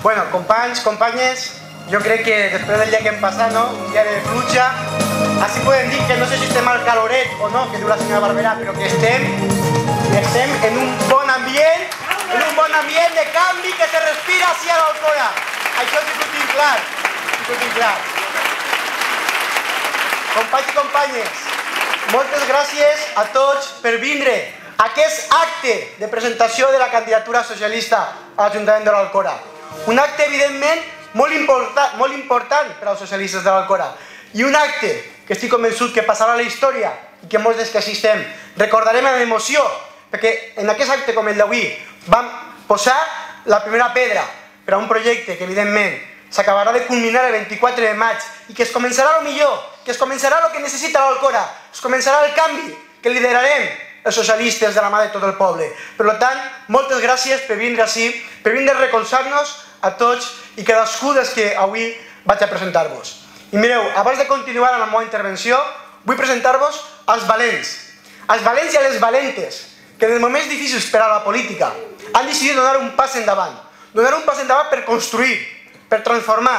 Bueno, companys, companyes, jo crec que després del dia que hem passat, no? Un dia de pluja, així podem dir que no sé si estem al caloret o no, que diu la senyora Barberà, però que estem en un bon ambient, de canvi que se respira així a l'Alcora. Això sí que ho tinc clar, Companys i companyes, moltes gràcies a tots per vindre a aquest acte de presentació de la candidatura socialista a l'Ajuntament de l'Alcora. Un acte, evidentment, molt important per als socialistes de l'Alcora. I un acte que estic convençut que passarà a la història i que molts dels que assistem recordarem amb emoció, perquè en aquest acte com el d'avui vam posar la primera pedra per a un projecte que, evidentment, s'acabarà de culminar el 24 de maig i que es començarà el millor, que es començarà el que necessita l'Alcora, es començarà el canvi que liderarem els socialistes de la mà de tot el poble. Per tant, moltes gràcies per vindre així, per vindre a recolzar-nos a tots i cadascú dels que avui vaig a presentar-vos. I mireu, abans de continuar amb la meva intervenció, vull presentar-vos als valents i a les valentes, que en els moments difícils per a la política han decidit donar un pas endavant per construir, per transformar,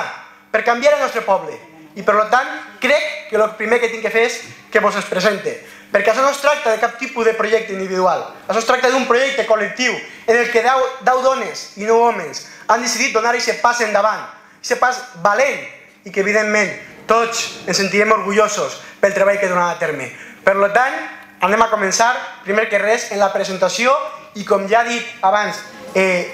per canviar el nostre poble. I per tant, crec que el primer que tinc que fer és que vos es presente, perquè això no es tracta de cap tipus de projecte individual, això es tracta d'un projecte col·lectiu en el que 10 dones i 9 homes han decidit donar aquest pas endavant, aquest pas valent i que evidentment tots ens sentirem orgullosos pel treball que donarà a terme. Per tant, anem a començar, primer que res, en la presentació i com ja ha dit abans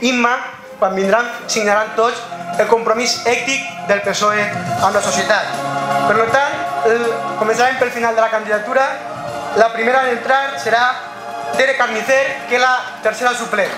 Imma, quan vindran signaran tots el compromís ètic del PSOE amb la societat. Per tant, començarem pel final de la candidatura. La primera en entrar serà Tere Carnicer, que és la tercera suplent.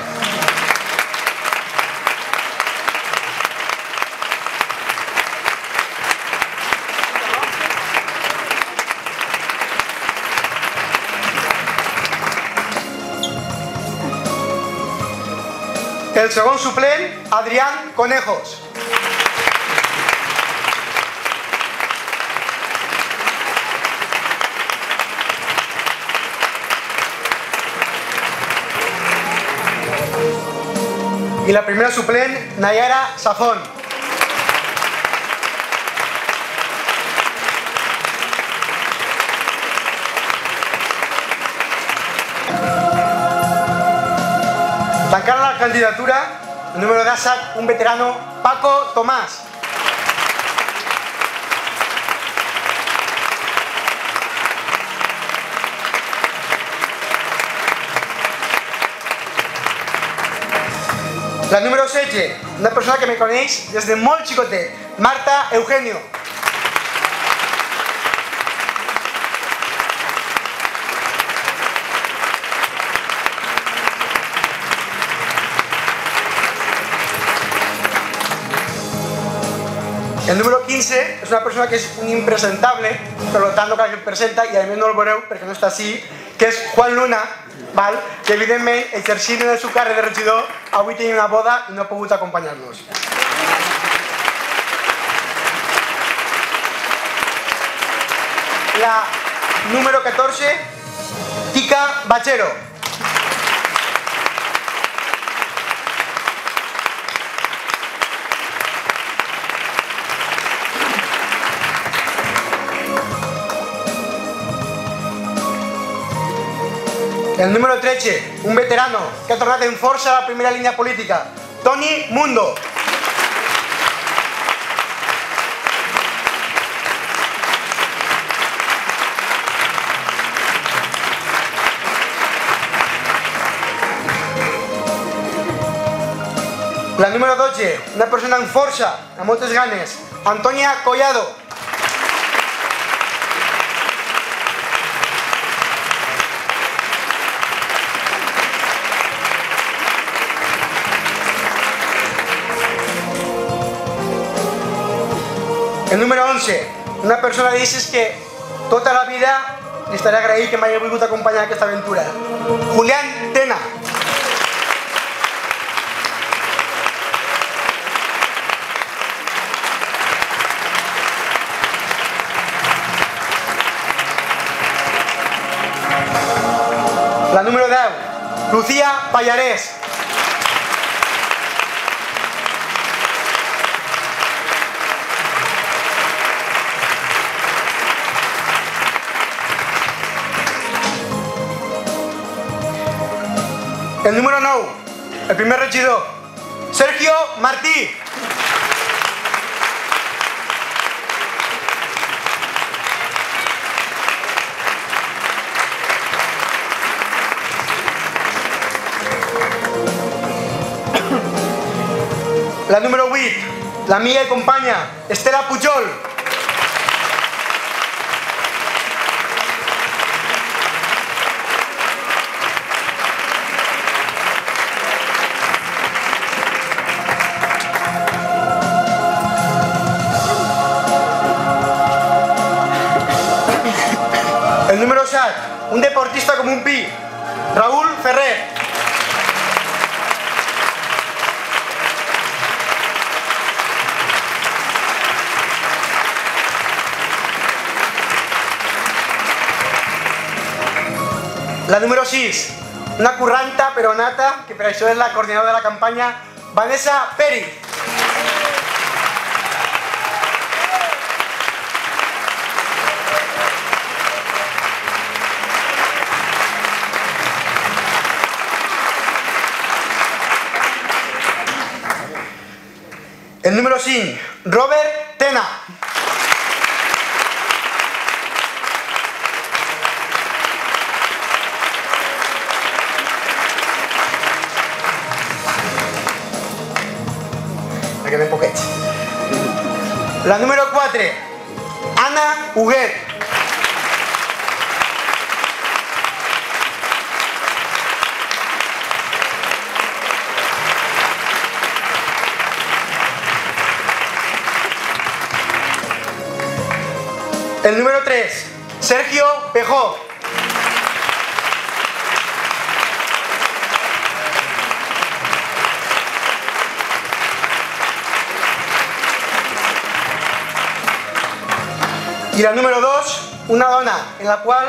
El segon suplent, Adrián Conejos. I la primera suplent, Nayara Safón. Tancant la candidatura, el número 17, un veterano, Paco Tomás. La número 16, una persona que me coneix des de molt xicotet, Marta Eugenio. El número 15 és una persona que és un impresentable, per tant no cal que el presenta i a més no el veureu perquè no està així, que és Juan Luna, que evidentment exercint el seu càrrec de regidor avui tenia una boda i no ha pogut acompanyar-nos. La número 14, Tica Bachero. El número 13, un veterano que ha tornat en força a la primera línia política, Toni Mundo. La número 12, una persona amb força, amb moltes ganes, Antònia Collado. El número 11, una persona d'aquestes que tota la vida li estaré agraït que m'hagi volgut acompanyar en aquesta aventura, Julián Tena. La número 10, Lucía Pallarés. El número 9, el primer regidor, Sergio Martí. La número 8, la mía y companya, Estela Pujol. El número 7, un deportista com un pi, Raúl Ferrer. La número 6, una curranta però nata, que per això és la coordinadora de la campanya, Vanessa Peri. El número 5, Robert Tena. Me quedé poquets. La número 4, Anna Huguet. El número 3, Sergio Pejó. I la número 2, una dona en la qual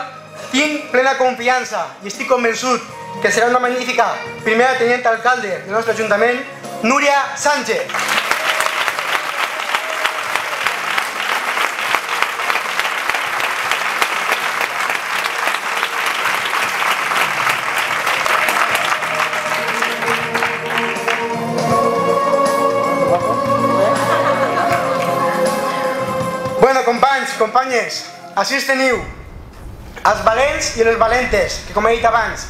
tinc plena confiança i estic convençut que serà una magnífica primera teniente alcalde del nostre ajuntament, Núria Sánchez. Bueno, companys, companyes, així els teniu, els valents i les valentes, que com he dit abans,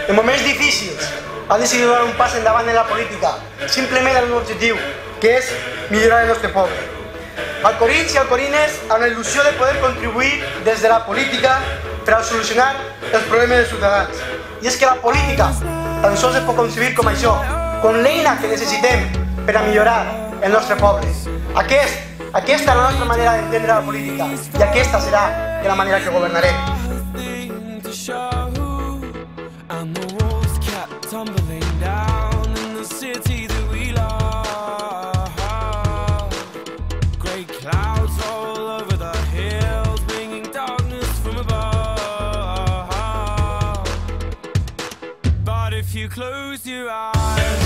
en moments difícils han decidit donar un pas endavant en la política, simplement amb un objectiu, que és millorar el nostre poble. Alcorins i alcorines amb la il·lusió de poder contribuir des de la política per a solucionar els problemes dels ciutadans. I és que la política tan sols es pot concebir com això, com l'eina que necessitem per a millorar el nostre poble. Aquesta és la nostra manera d'entendre la política i aquesta serà la manera que governarem. If you close your eyes